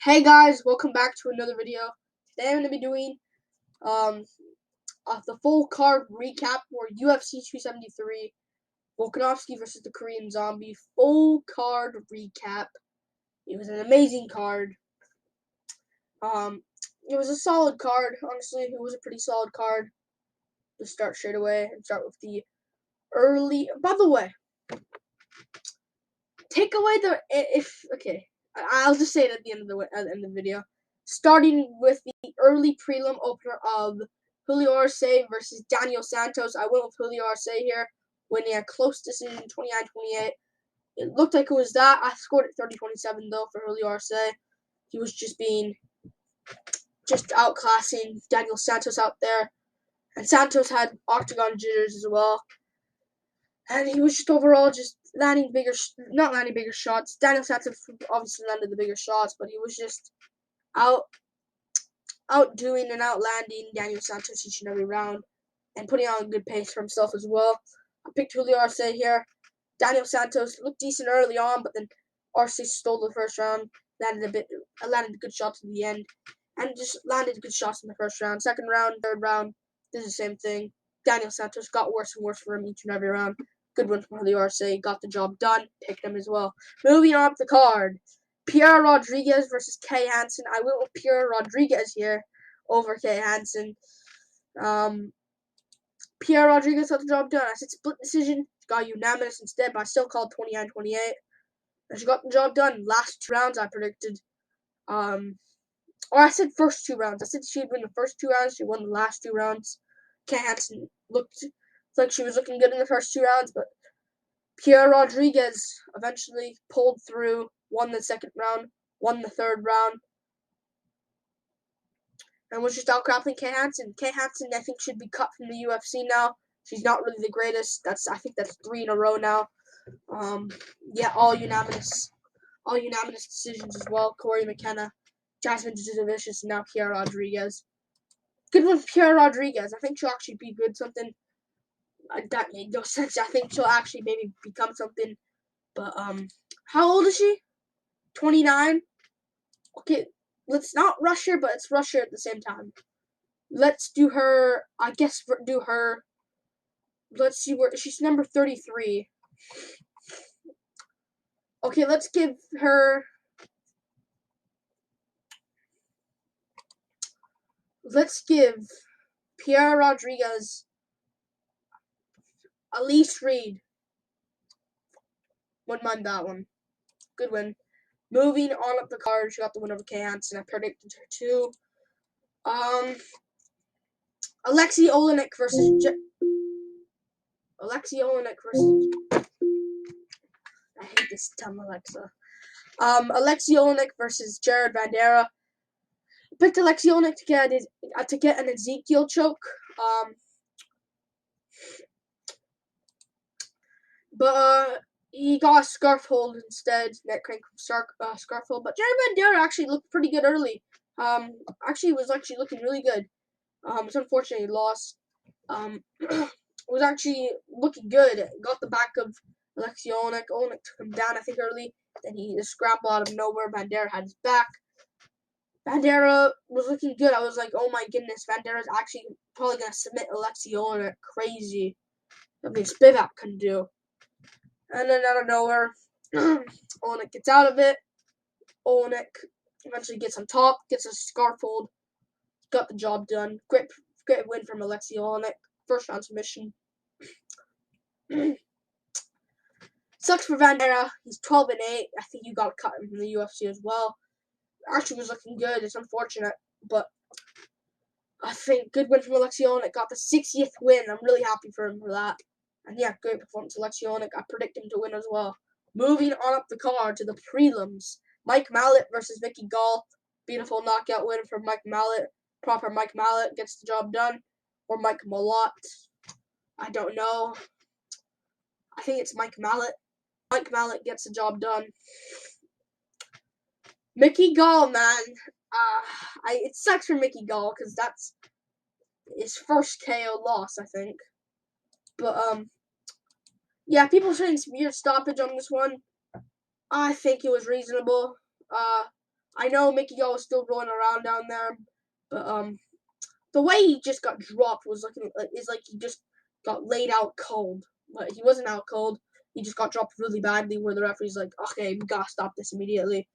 Hey guys, welcome back to another video. Today I'm going to be doing the full card recap for UFC 273, Volkanovski versus the Korean Zombie. Full card recap. It was an amazing card. It was a solid card. Honestly, it was a pretty solid card. Let's start straight away and start with the early. By the way, take away the I'll just say it at the end of the video. Starting with the early prelim opener of Julio Orsay versus Daniel Santos. I went with Julio Orsay here, winning a close decision, 29-28. It looked like it was that. I scored it 30-27 though for Julio Orsay. He was just outclassing Daniel Santos out there, and Santos had octagon jitters as well. And he was just overall just not landing bigger shots. Daniel Santos obviously landed the bigger shots, but he was just outdoing and outlanding Daniel Santos each and every round, and putting on a good pace for himself as well. I picked Julio Orsay here. Daniel Santos looked decent early on, but then Orsay stole the first round, landed good shots in the end, and just landed good shots in the first round. Second round, third round, did the same thing. Daniel Santos got worse and worse for him each and every round. Good one from Julio Orsay, got the job done, picked him as well. Moving on up the card, Pierre Rodriguez versus K Hanson. I went with Pierre Rodriguez here over K Hanson. Pierre Rodriguez got the job done. I said split decision, got unanimous instead, but I still called 29-28. And she got the job done. Last 2 rounds I predicted. Or I said first 2 rounds. I said she'd win the first 2 rounds. She won the last 2 rounds. K Hanson looked like she was looking good in the first 2 rounds, but Pierre Rodriguez eventually pulled through, won the second round, won the third round, and was just outgrappling K Hanson. K Hanson, I think, should be cut from the UFC now. She's not really the greatest. I think that's 3 in a row now. All unanimous decisions as well. Corey McKenna, Jasmine Jasovicius, and now Pierre Rodriguez. Good one, Pierre Rodriguez. I think she'll actually be good something. That made no sense. I think she'll actually maybe become something. But how old is she? 29. Okay, let's not rush her, but let's rush her at the same time. Let's do her. Let's see where she's number 33. Okay, let's give her. Let's give Pierre Rodriguez Elise Reed. Wouldn't mind that one. Good win. Moving on up the card, she got the win over K Hanson. I predicted her too. Alexei Oleinik versus. I hate this dumb Alexa. Alexei Oleinik versus Jared Vanderaa. I picked Alexei Oleinik to get an Ezekiel choke. But he got a scarf hold instead, neck crank scarf hold. But Jared Vanderaa actually looked pretty good early. Actually was looking really good. It's unfortunate he lost. Was actually looking good. Got the back of Alexei Oleinik. Oleinik took him down, I think, early. Then he just scrambled out of nowhere. Vanderaa had his back. Vanderaa was looking good. I was like, oh my goodness, Vanderaa is actually probably going to submit Alexei Oleinik. Crazy. Something Spivak couldn't do. And then out of nowhere, Oleinik gets out of it. Oleinik eventually gets on top, gets a scarf hold. Got the job done. Great win from Alexei Oleinik. First round submission. Sucks for Vanderaa. He's 12-8. I think you got cut from the UFC as well. Actually was looking good. It's unfortunate, but I think good win from Alexei Oleinik. Got the 60th win. I'm really happy for him for that. And yeah, great performance, Alexei Oleinik. I predict him to win as well. Moving on up the card to the prelims. Mike Mallett versus Vicki Gall. Beautiful knockout win for Mike Mallett. Proper Mike Mallett gets the job done. Or Mike Mallott. I don't know. I think it's Mike Mallett. Mike Mallett gets the job done. Mickey Gall, man. It sucks for Mickey Gall because that's his first KO loss, I think. But yeah, people saying severe stoppage on this one. I think it was reasonable. I know Mickey Gall was still rolling around down there, but the way he just got dropped was is like he just got laid out cold. But he wasn't out cold. He just got dropped really badly where the referee's like, okay, we gotta stop this immediately.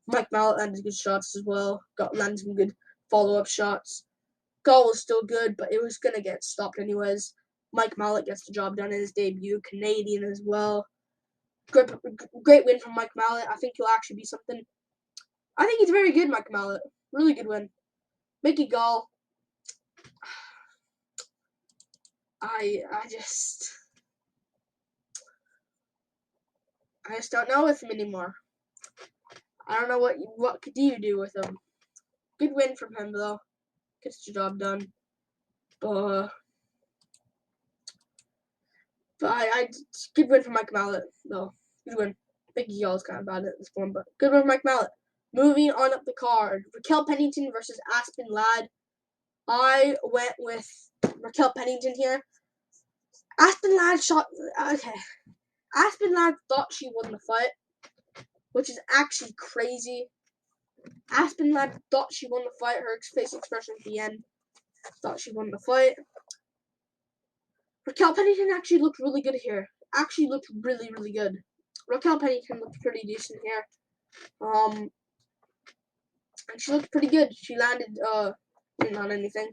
Mike Mallett landed good shots as well. Landed some good follow-up shots. Gall was still good, but it was gonna get stopped anyways. Mike Mallett gets the job done in his debut. Canadian as well. Great win from Mike Mallett. I think he'll actually be something. I think he's very good, Mike Mallett. Really good win. Mickey Gall. I just don't know with him anymore. I don't know what could you do with him. Good win from him though. Gets the job done. But I good win from Mike Mallett though. Good win. Mickey Gall is kind of bad at this one, but good win from Mike Mallett. Moving on up the card, Raquel Pennington versus Aspen Ladd. I went with Raquel Pennington here. Aspen Ladd Aspen Ladd thought she won the fight, which is actually crazy. Aspen Ladd thought she won the fight. Her face expression at the end thought she won the fight. Raquel Pennington actually looked really good here. Actually looked really, really good. Raquel Pennington looked pretty decent here. And she looked pretty good. She landed not anything.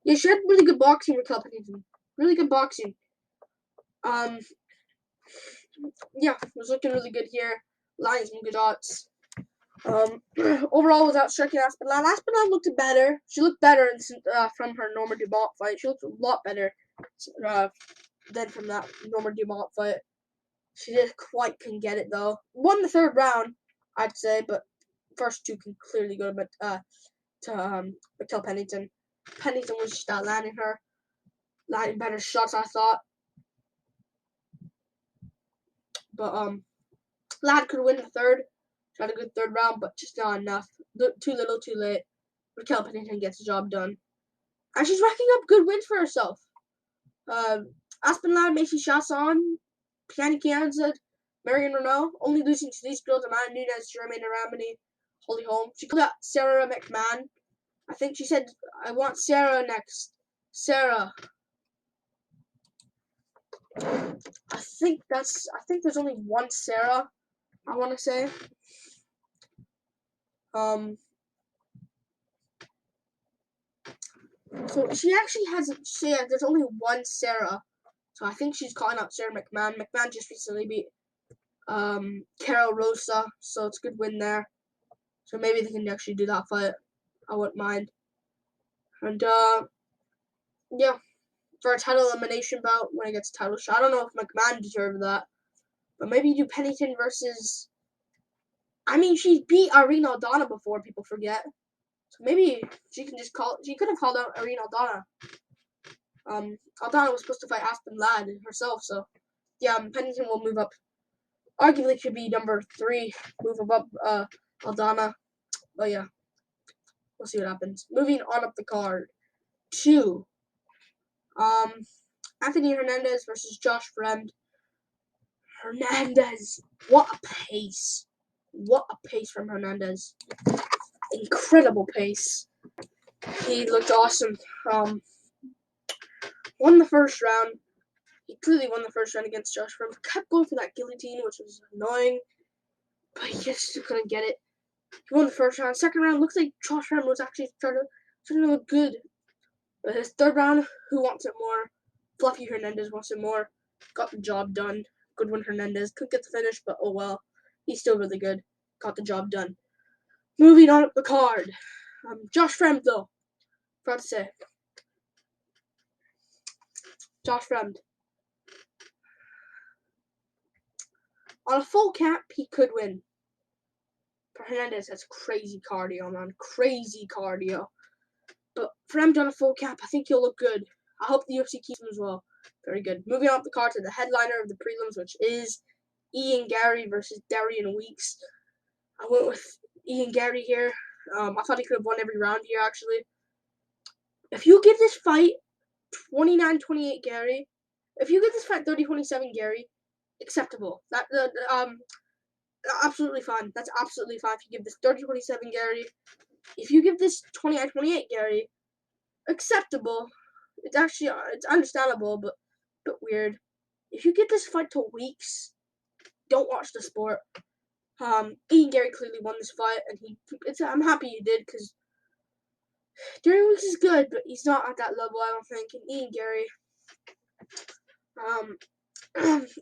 Yeah, she had really good boxing, Raquel Pennington. Really good boxing. Yeah, was looking really good here. Landing some good shots. Overall, without striking Aspen Ladd looked better. She looked better from her Norma Dumont fight. She looked a lot better than from that Norma Dumont fight. She didn't quite get it though. Won the third round, I'd say, but first two can clearly go to Raquel Pennington. Pennington was just landing better shots, I thought. But Ladd could win the third. She had a good third round, but just not enough. Too little, too late. Raquel Pennington gets the job done. And she's racking up good wins for herself. Aspen Ladd, Macy Chasson, Piani Kianza, Marion Renault, only losing to these girls, Amanda Nunes, Jermaine Aramini, Holly Holm. She called out Sarah McMahon. I think she said, I want Sarah next. Sarah. I think there's only one Sarah, I want to say. So she actually hasn't said there's only one Sarah. So I think she's calling out Sarah McMahon. McMahon just recently beat Carol Rosa, so it's a good win there. So maybe they can actually do that fight. I wouldn't mind. And yeah, for a title elimination bout when it gets a title shot. I don't know if McMahon deserved that, but maybe you do Pennington versus. I mean, she's beat Irene Aldana before. People forget. So maybe she can just call. She could have called out Irene Aldana. Aldana was supposed to fight Aspen Ladd herself, so yeah, Pennington will move up. Arguably could be number 3, move above Aldana. But yeah, we'll see what happens. Moving on up the card, 2. Anthony Hernandez versus Josh Fremd. Hernandez, what a pace! What a pace from Hernandez! Incredible pace. He looked awesome. Won the first round. He clearly won the first round against Josh Fremd. Kept going for that guillotine, which was annoying, but he just couldn't get it. He won the first round. Second round looks like Josh Fremd was actually starting to look good. But his third round, who wants it more? Fluffy Hernandez wants it more. Got the job done. Good one, Hernandez. Couldn't get the finish, but oh well. He's still really good. Got the job done. Moving on up the card. Josh Fremd, though. Proud to say. Josh Fremd. On a full cap, he could win. But Hernandez has crazy cardio, man. Crazy cardio. But Fremd on a full cap, I think he'll look good. I hope the UFC keeps him as well. Very good. Moving on up the card to the headliner of the prelims, which is Ian Garry versus Derry and Weeks. I went with Ian Garry here. I thought he could have won every round here, actually. If you give this fight 29-28 Garry, if you give this fight 30-27 Garry, acceptable. absolutely fine. That's absolutely fine if you give this 30-27 Gary. If you give this 29-28 Gary, acceptable. It's actually it's understandable, but a bit weird. If you get this fight to weeks, don't watch the sport. Ian Gary clearly won this fight, and I'm happy he did because Derry Weeks is good, but he's not at that level, I don't think. And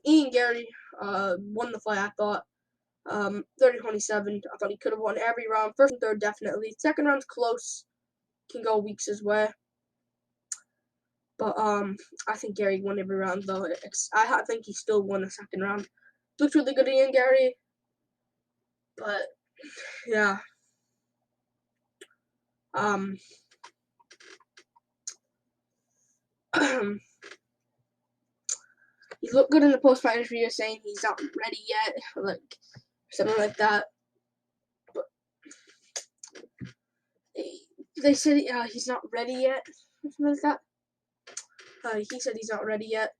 Ian Gary won the fight, I thought. 30-27. I thought he could have won every round. First and third, definitely. Second round's close. Can go Weeks' way. But I think Gary won every round, though. I think he still won the second round. Looked really good, Ian Gary. But, yeah. He looked good in the post-fight interview, saying he's not ready yet, like something like that. But they said he's not ready yet, something like that. He said he's not ready yet.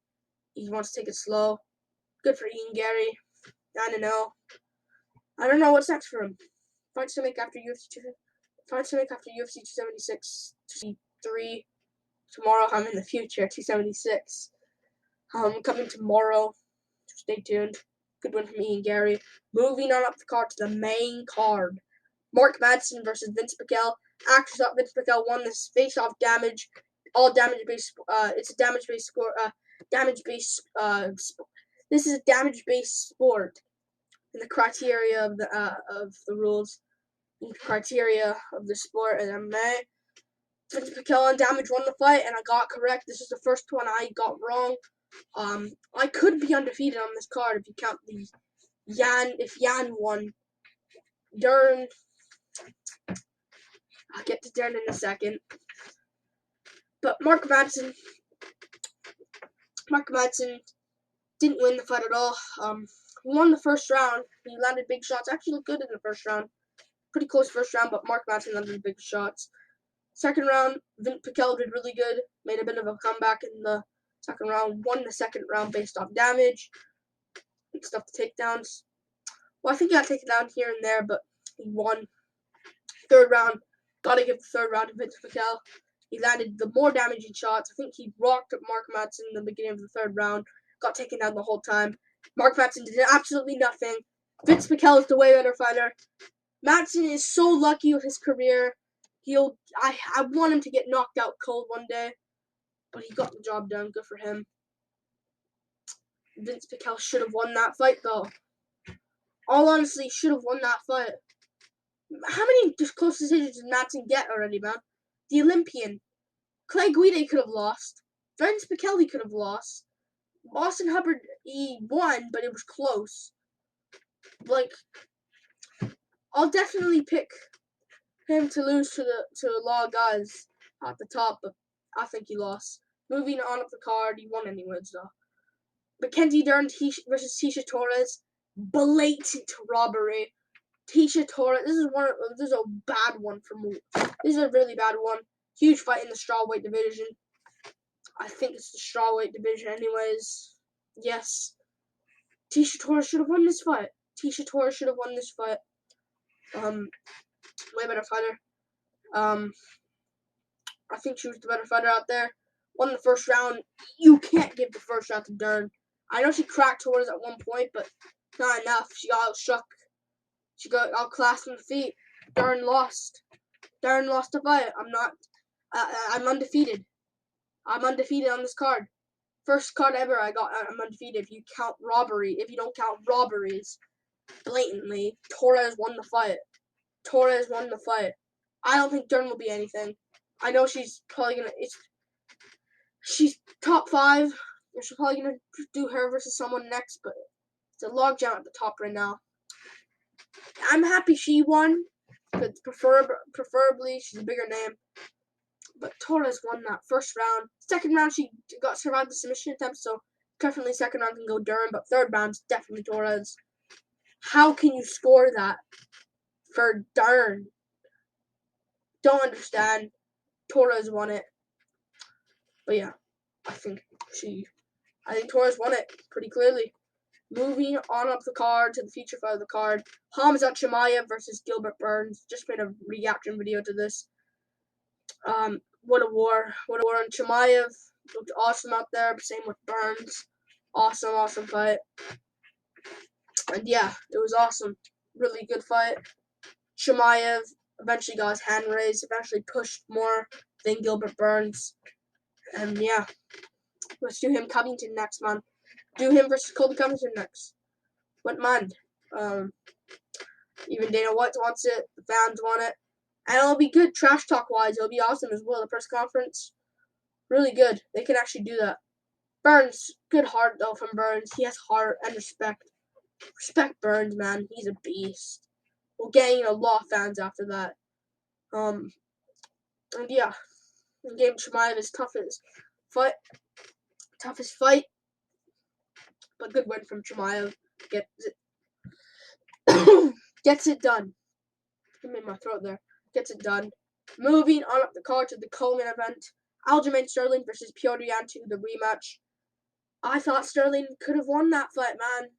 He wants to take it slow. Good for Ian Gary. I don't know. I don't know what's next for him. Fights to make after UFC 276, 273. Tomorrow, I'm in the future, 276. Coming tomorrow. Stay tuned. Good win from Ian Gary. Moving on up the card to the main card. Mark Madsen versus Vince McGill. Actually thought Vince McGill won this face-off damage. All damage-based. It's a damage-based score. This is a damage-based sport. In the criteria of the rules, in the criteria of the sport and MMA. Vince McGill on damage won the fight, and I got correct. This is the first one I got wrong. I could be undefeated on this card if you count the if Jan won. Dern, I'll get to Dern in a second. But Mark Madsen didn't win the fight at all. He won the first round. He landed big shots. Actually looked good in the first round. Pretty close first round, but Mark Madsen landed big shots. Second round, Vince McGill did really good. Made a bit of a comeback in the second round. Won the second round based off damage and stuff the takedowns. Well, I think he got taken down here and there, but he won. Third round, gotta give the third round to Vince McGill. He landed the more damaging shots. I think he rocked Mark Madsen in the beginning of the third round. Got taken down the whole time. Mark Madsen did absolutely nothing. Vince McGill is the way better fighter. Madsen is so lucky with his career. I want him to get knocked out cold one day, but he got the job done. Good for him. Vince McGill should have won that fight, though. All honestly, should have won that fight. How many close decisions did Madsen get already, man? The Olympian. Clay Guida could have lost. Vince McGill could have lost. Austin Hubbard, he won, but it was close. Like, I'll definitely pick him to lose to a lot of guys at the top, but I think he lost. Moving on up the card, he won anyways, though. Mackenzie Dern versus Tecia Torres. Blatant robbery. Tecia Torres, this is a bad one for me. This is a really bad one. Huge fight in the strawweight division. I think it's the strawweight division anyways. Yes. Tecia Torres should have won this fight. Way better fighter. I think she was the better fighter out there. Won the first round. You can't give the first round to Dern. I know she cracked Torres at one point, but not enough. She got outshook. She got outclassed on the feet. Dern lost. Dern lost the fight. I'm undefeated. I'm undefeated on this card. First card ever I'm undefeated if you don't count robberies. Blatantly. Torres won the fight. I don't think Dern will be anything. I know she's probably gonna she's top 5. She's probably gonna do her versus someone next, but it's a logjam at the top right now. I'm happy she won, but preferably she's a bigger name. But Torres won that first round. Second round, she survived the submission attempt, so definitely second round can go Durham, but third round's definitely Torres. How can you score that for Dern? Don't understand. Torres won it. But yeah, I think Torres won it pretty clearly. Moving on up the card to the feature fight of the card, Hamza Chimaya versus Gilbert Burns. Just made a reaction video to this. What a war. What a war. And Chimaya looked awesome out there. Same with Burns. Awesome fight. And yeah, it was awesome. Really good fight. Chimaya eventually got his hand raised, eventually pushed more than Gilbert Burns. And yeah, let's do him Covington next, man. Do him versus Colby Covington next. Wouldn't mind. Even Dana White wants it. The fans want it. And it'll be good trash talk-wise. It'll be awesome as well. The press conference, really good. They can actually do that. Burns, good heart, though, from Burns. He has heart and respect. Respect Burns, man. He's a beast. We'll gain a lot of fans after that. And yeah, game Chimaya is toughest fight, but good win from Chimaya. Gets it done. I'm in my throat there. Gets it done. Moving on up the card to the co-main event, Aljamain Sterling versus Pierre Rodriguez, the rematch. I thought Sterling could have won that fight, man.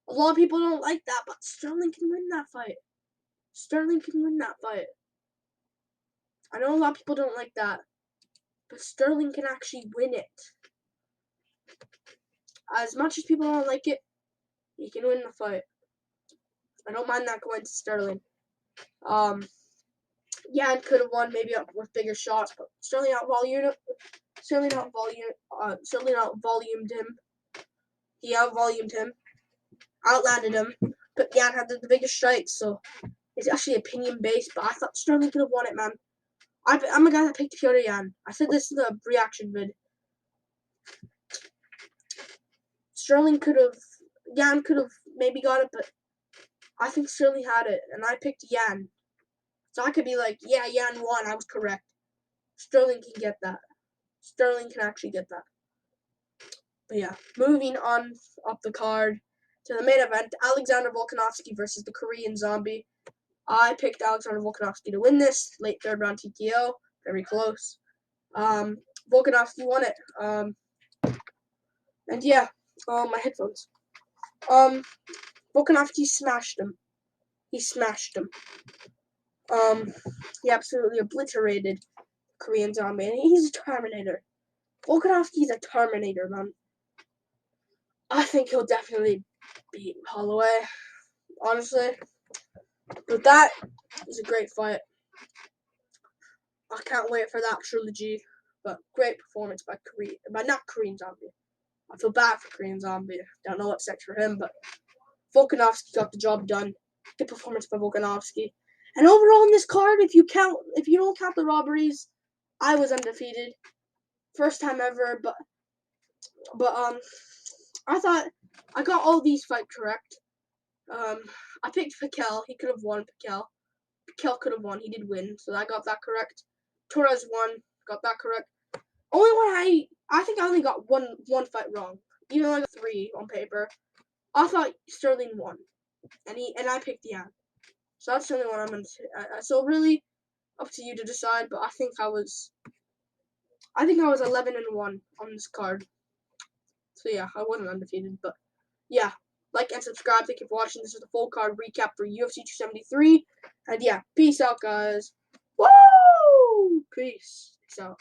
A lot of people don't like that, but Sterling can win that fight. Sterling can win that fight. I know a lot of people don't like that, but Sterling can actually win it. As much as people don't like it, he can win the fight. I don't mind that going to Sterling. Yeah, it could have won maybe with bigger shots, but Sterling outvolumed him. He outvolumed him, outlanded him, but Yan had the biggest strikes, so it's actually opinion based. But I thought Sterling could have won it, man. I'm a guy that picked Pierre Yan. I said this in the reaction vid. Yan could have maybe got it, but I think Sterling had it, and I picked Yan. So I could be like, yeah, Yan won. I was correct. Sterling can get that. Sterling can actually get that. But yeah, moving on up the card to the main event, Alexander Volkanovski versus the Korean Zombie. I picked Alexander Volkanovski to win this. Late third round TKO. Very close. Volkanovski won it. And yeah, my headphones. Volkanovski smashed him. He smashed him. He absolutely obliterated Korean Zombie, and he's a Terminator. Volkanovski's a Terminator, man. I think he'll definitely beat Holloway, honestly. But that is a great fight. I can't wait for that trilogy. But great performance by Korean Zombie. I feel bad for Korean Zombie. Don't know what's next for him, but Volkanovski got the job done. Good performance by Volkanovski. And overall in this card, if you don't count the robberies, I was undefeated. First time ever, but I thought I got all these fights correct. I picked Raquel. He could have won Raquel. Raquel could have won. He did win, so I got that correct. Torres won. Got that correct. Only one I think I only got one fight wrong. Even though I got 3 on paper. I thought Sterling won. And I picked Yan. So that's the only one I'm gonna say. So really up to you to decide, but I think I was 11-1 on this card. So yeah, I wasn't undefeated, but yeah. Like and subscribe. Thank you for watching. This is the full card recap for UFC 273. And yeah, peace out, guys. Woo! Peace out.